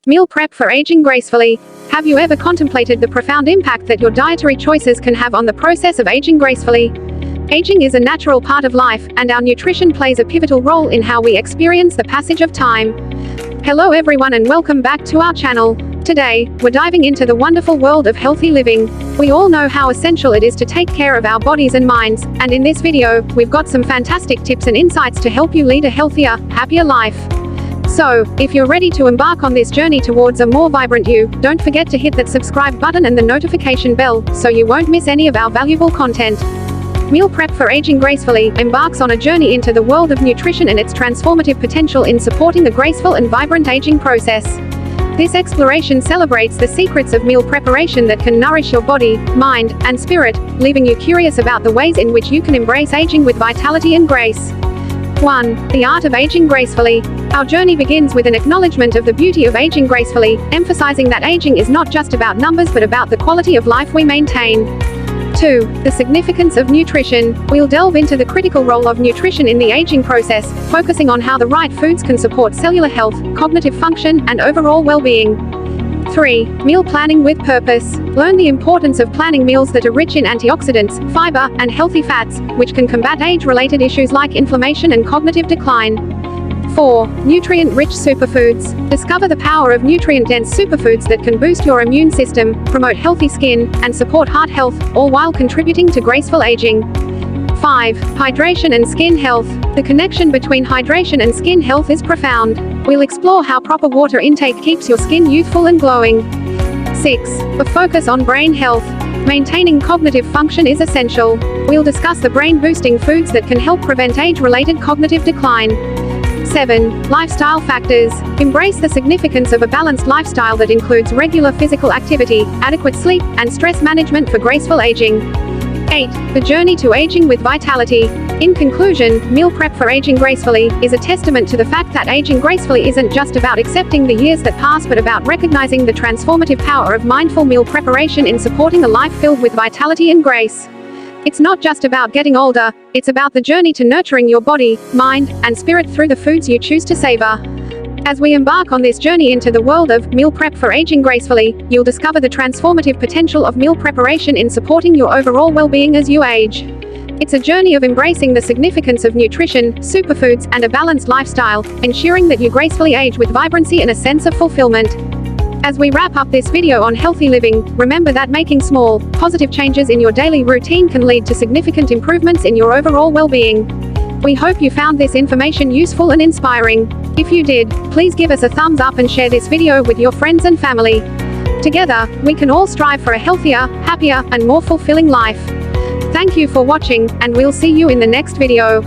Meal prep for aging gracefully. Have you ever contemplated the profound impact that your dietary choices can have on the process of aging gracefully? Aging is a natural part of life, and our nutrition plays a pivotal role in how we experience the passage of time. Hello everyone and welcome back to our channel. Today, we're diving into the wonderful world of healthy living. We all know how essential it is to take care of our bodies and minds, and in this video, we've got some fantastic tips and insights to help you lead a healthier, happier life. So, if you're ready to embark on this journey towards a more vibrant you, don't forget to hit that subscribe button and the notification bell, so you won't miss any of our valuable content. Meal Prep for Aging Gracefully embarks on a journey into the world of nutrition and its transformative potential in supporting the graceful and vibrant aging process. This exploration celebrates the secrets of meal preparation that can nourish your body, mind, and spirit, leaving you curious about the ways in which you can embrace aging with vitality and grace. 1. The art of aging gracefully. Our journey begins with an acknowledgement of the beauty of aging gracefully, emphasizing that aging is not just about numbers but about the quality of life we maintain. 2. The significance of nutrition. We'll delve into the critical role of nutrition in the aging process, focusing on how the right foods can support cellular health, cognitive function, and overall well-being. 3. Meal planning with purpose. Learn the importance of planning meals that are rich in antioxidants, fiber, and healthy fats, which can combat age-related issues like inflammation and cognitive decline. 4. Nutrient-rich superfoods. Discover the power of nutrient-dense superfoods that can boost your immune system, promote healthy skin, and support heart health, all while contributing to graceful aging. 5. Hydration and skin health. The connection between hydration and skin health is profound. We'll explore how proper water intake keeps your skin youthful and glowing. 6. A focus on brain health. Maintaining cognitive function is essential. We'll discuss the brain-boosting foods that can help prevent age-related cognitive decline. 7. Lifestyle factors. Embrace the significance of a balanced lifestyle that includes regular physical activity, adequate sleep, and stress management for graceful aging. 8. The journey to aging with vitality. In conclusion, Meal Prep for Aging Gracefully is a testament to the fact that aging gracefully isn't just about accepting the years that pass but about recognizing the transformative power of mindful meal preparation in supporting a life filled with vitality and grace. It's not just about getting older, it's about the journey to nurturing your body, mind, and spirit through the foods you choose to savor. As we embark on this journey into the world of Meal Prep for Aging Gracefully, you'll discover the transformative potential of meal preparation in supporting your overall well-being as you age. It's a journey of embracing the significance of nutrition, superfoods, and a balanced lifestyle, ensuring that you gracefully age with vibrancy and a sense of fulfillment. As we wrap up this video on healthy living, remember that making small, positive changes in your daily routine can lead to significant improvements in your overall well-being. We hope you found this information useful and inspiring. If you did, please give us a thumbs up and share this video with your friends and family. Together, we can all strive for a healthier, happier, and more fulfilling life. Thank you for watching, and we'll see you in the next video.